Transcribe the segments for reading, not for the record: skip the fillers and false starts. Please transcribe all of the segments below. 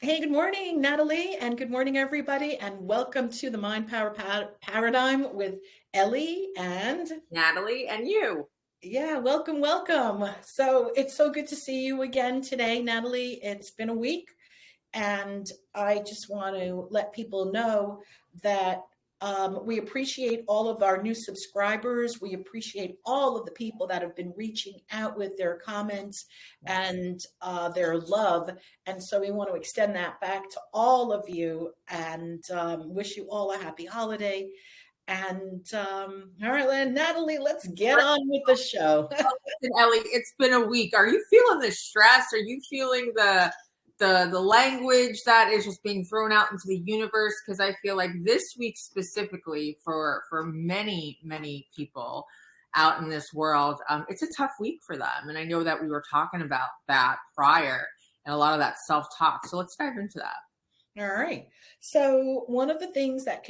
Hey, good morning, Natalie, and good morning, everybody, and welcome to the Mindpower Paradigm with Elly. And Natalie, and you. yeah, welcome, welcome. So it's so good to see you again today, Natalie. It's been a week, and I just want to let people know that we appreciate all of our new subscribers. We appreciate all of the people that have been reaching out with their comments and their love. And so we want to extend that back to all of you and wish you all a happy holiday. And all right, then, Natalie, let's get on with the show. Listen, Ellie, it's been a week. Are you feeling the stress? Are you feeling the language that is just being thrown out into the universe? Because I feel like this week specifically for many people out in this world, it's a tough week for them. And I know that we were talking about that prior and a lot of that self-talk. So let's dive into that. All right. So one of the things that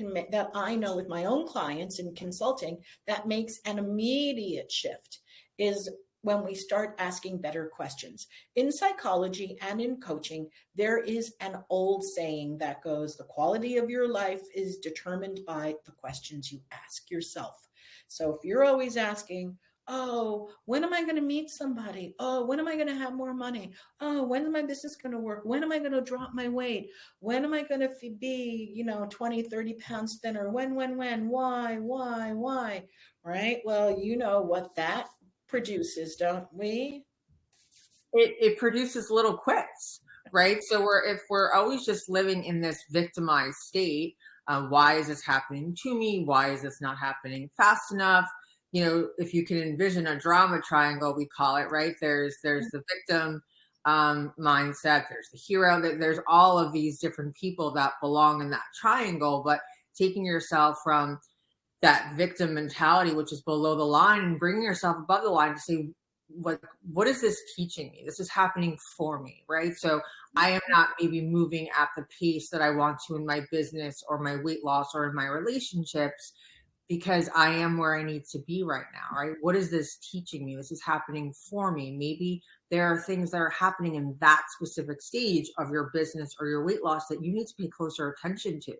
I know with my own clients in consulting that makes an immediate shift is when we start asking better questions. In psychology and in coaching, there is an old saying that goes, the quality of your life is determined by the questions you ask yourself. So if you're always asking, oh, when am I going to meet somebody? Oh, when am I going to have more money? Oh, when is my business going to work? When am I going to drop my weight? When am I going to be, 20, 30 pounds thinner? When, why? Right? Well, you know what that produces, don't we? It produces little quits, right? So if we're always just living in this victimized state, why is this happening to me? Why is this not happening fast enough? If you can envision a drama triangle, we call it, right? There's the victim mindset, there's the hero, there's all of these different people that belong in that triangle, but taking yourself from that victim mentality, which is below the line, and bringing yourself above the line to say, what is this teaching me? This is happening for me, right? So I am not maybe moving at the pace that I want to in my business or my weight loss or in my relationships because I am where I need to be right now, right? What is this teaching me? This is happening for me. Maybe there are things that are happening in that specific stage of your business or your weight loss that you need to pay closer attention to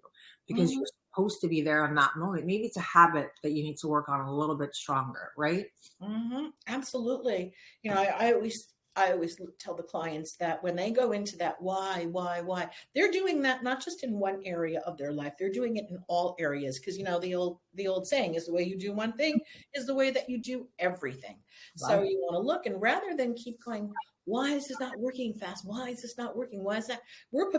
because Mhm. you're supposed to be there in that moment. Maybe it's a habit that you need to work on a little bit stronger, right? Absolutely. I always tell the clients that when they go into that why, they're doing that not just in one area of their life, they're doing it in all areas. Because the old saying is the way you do one thing is the way that you do everything. So Right. you want to look, and rather than keep going, why is this not working fast? Why is this not working? Why is that? We're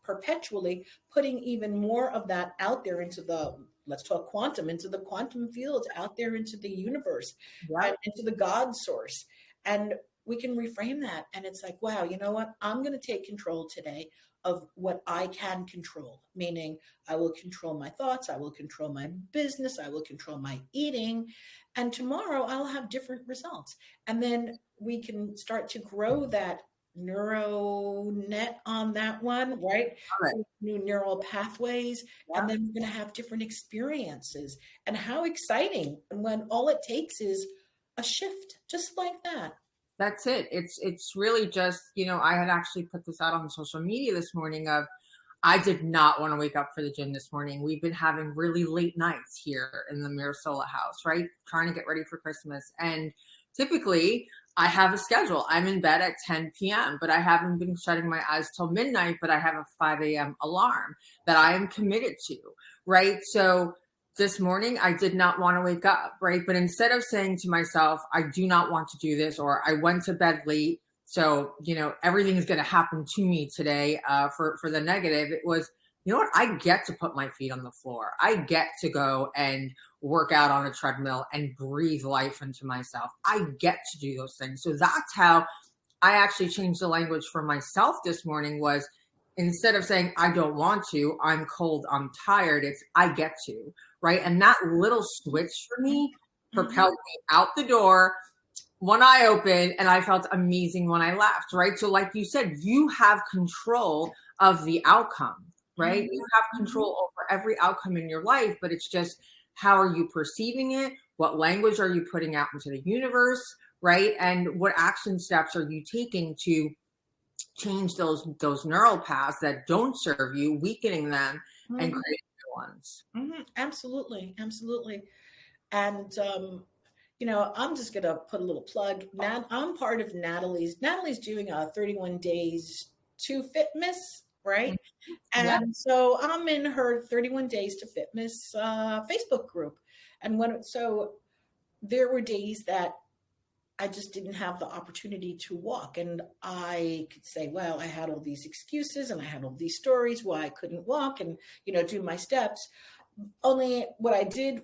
perpetually putting even more of that out there into the, let's talk quantum, into the quantum fields, out there into the universe and Yep. into the God source. And we can reframe that. And it's like, wow, you know what? I'm going to take control today of what I can control, meaning I will control my thoughts, I will control my business, I will control my eating. And tomorrow I'll have different results. And then we can start to grow that neuro net on that one, right? All right. New neural pathways. And Yep. then we're going to have different experiences. And how exciting when all it takes is a shift, just like that. That's it. It's really just, I had actually put this out on social media this morning of I did not want to wake up for the gym this morning. We've been having really late nights here in the Mirasola house, right? Trying to get ready for Christmas. And typically I have a schedule. I'm in bed at 10 p.m., but I haven't been shutting my eyes till midnight, but I have a 5 a.m. alarm that I am committed to, right? So this morning I did not want to wake up, right? But instead of saying to myself, I do not want to do this, or I went to bed late, so, everything is going to happen to me today for the negative. It was, you know what? I get to put my feet on the floor. I get to go and work out on a treadmill and breathe life into myself. I get to do those things. So that's how I actually changed the language for myself this morning was instead of saying, I don't want to, I'm cold, I'm tired, it's I get to, right? And that little switch for me Mhm. propelled me out the door, one eye open, and I felt amazing when I left, right? So like you said, you have control of the outcome, right? Mhm. You have Mhm. control over every outcome in your life, but it's just how are you perceiving it? What language are you putting out into the universe, right? And what action steps are you taking to change those neural paths that don't serve you, weakening them and Mhm. creating new ones. Absolutely, absolutely. And I'm just gonna put a little plug. I'm part of Natalie's doing a 31 days to fitness, right? Yeah. And so I'm in her 31 days to fitness Facebook group. And so there were days that I just didn't have the opportunity to walk. And I could say, well, I had all these excuses and I had all these stories why I couldn't walk and, do my steps. Only what I did,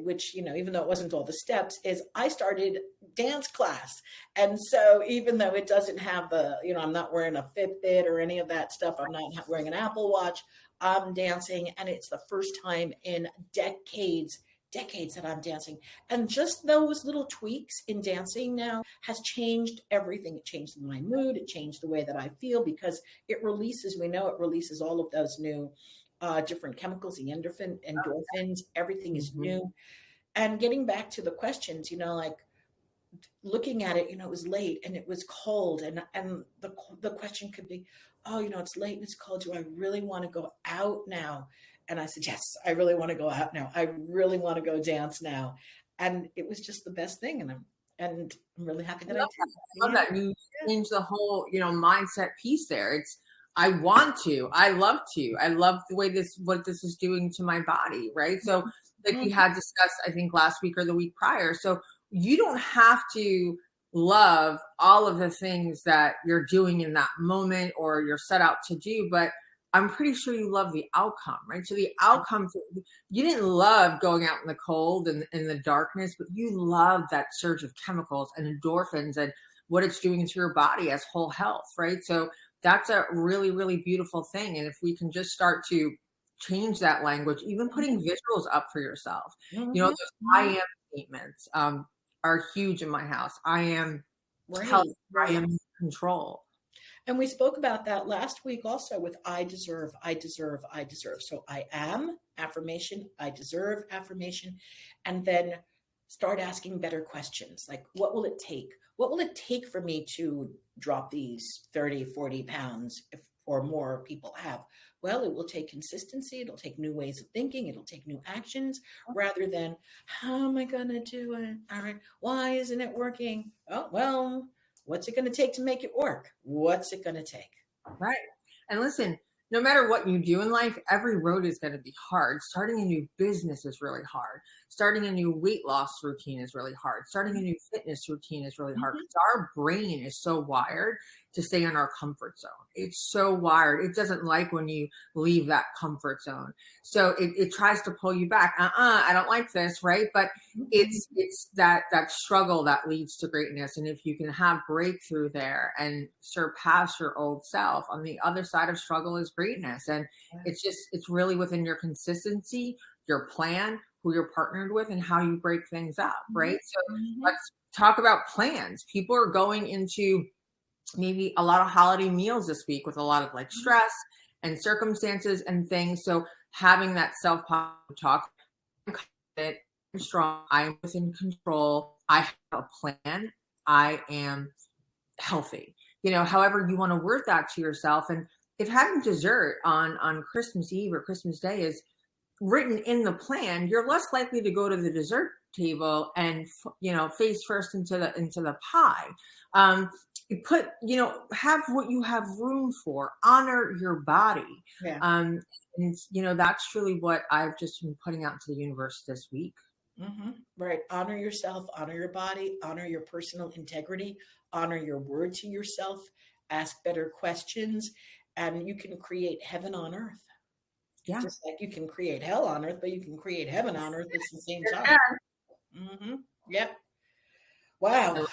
which, even though it wasn't all the steps, is I started dance class. And so even though it doesn't have I'm not wearing a Fitbit or any of that stuff, I'm not wearing an Apple Watch, I'm dancing. And it's the first time in decades that I'm dancing. And just those little tweaks in dancing now has changed everything. It changed my mood. It changed the way that I feel because it releases all of those new different chemicals, the endorphins, everything is Mm-hmm. new. And getting back to the questions, like looking at it, it was late and it was cold. And the question could be, oh, it's late and it's cold. Do I really want to go out now? And I said, yes, I really want to go out now. I really want to go dance now. And it was just the best thing. And I'm really happy that I did. I love that. You change the whole, mindset piece there. It's, I want to, I love to, I love the way what this is doing to my body. Right. So like we had discussed, I think last week or the week prior. So you don't have to love all of the things that you're doing in that moment or you're set out to do, but I'm pretty sure you love the outcome, right? So the outcome, you didn't love going out in the cold and in the darkness, but you love that surge of chemicals and endorphins and what it's doing to your body as whole health, right? So that's a really, really beautiful thing. And if we can just start to change that language, even putting visuals up for yourself, those I am statements are huge in my house. I am healthy. I am in control. And we spoke about that last week also with I deserve, I deserve, I deserve. So I am affirmation, I deserve affirmation, and then start asking better questions like, what will it take? What will it take for me to drop these 30, 40 pounds or more people have? Well, it will take consistency. It'll take new ways of thinking. It'll take new actions rather than, how am I going to do it? All right. Why isn't it working? Oh, well, what's it going to take to make it work? What's it going to take? Right. And listen, no matter what you do in life, every road is going to be hard. Starting a new business is really hard. Starting a new weight loss routine is really hard. Starting a new fitness routine is really hard because our brain is so wired to stay in our comfort zone. It's so wired. It doesn't like when you leave that comfort zone. So it tries to pull you back. I don't like this, right? But it's that struggle that leads to greatness. And if you can have breakthrough there and surpass your old self, on the other side of struggle is greatness. And it's really within your consistency, your plan, who you're partnered with, and how you break things up, right? So let's talk about plans. People are going into maybe a lot of holiday meals this week with a lot of like stress and circumstances and things. So having that self-positive talk, I'm confident, I'm strong, I'm within control, I have a plan, I am healthy. However you want to word that to yourself. And if having dessert on Christmas Eve or Christmas Day is written in the plan, you're less likely to go to the dessert table and face first into the pie. Have what you have room for, honor your body. And that's truly what I've just been putting out into the universe this week. Right. Honor yourself, honor your body, honor your personal integrity, honor your word to yourself, ask better questions, and you can create heaven on earth. Yeah. Just like you can create hell on earth, but you can create heaven on earth at the same time. Yep. Wow.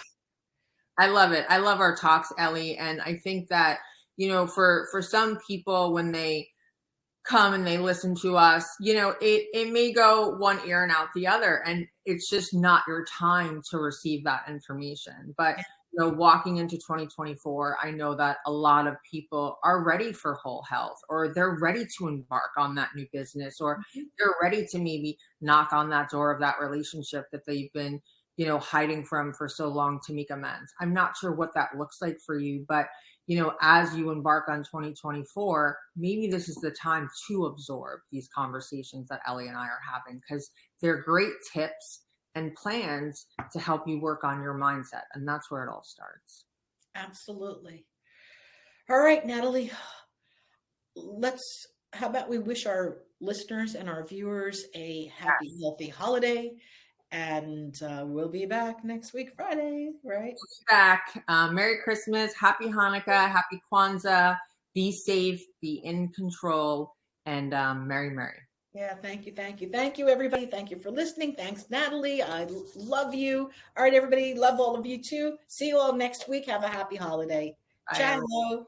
I love it. I love our talks, Elly. And I think that, for some people, when they come and they listen to us, it may go one ear and out the other, and it's just not your time to receive that information. But walking into 2024, I know that a lot of people are ready for whole health, or they're ready to embark on that new business, or they're ready to maybe knock on that door of that relationship that they've been, hiding from for so long to make amends. I'm not sure what that looks like for you, but as you embark on 2024, maybe this is the time to absorb these conversations that Elly and I are having, because they're great tips and plans to help you work on your mindset. And that's where it all starts. Absolutely. All right, Natalie, how about we wish our listeners and our viewers a happy, healthy holiday. And we'll be back next week, Friday, right? Back. Merry Christmas, Happy Hanukkah, Happy Kwanzaa. Be safe, be in control, and Merry. Yeah, thank you, everybody. Thank you for listening. Thanks, Natalie. I love you. All right, everybody, love all of you too. See you all next week. Have a happy holiday. Bye, Ciao.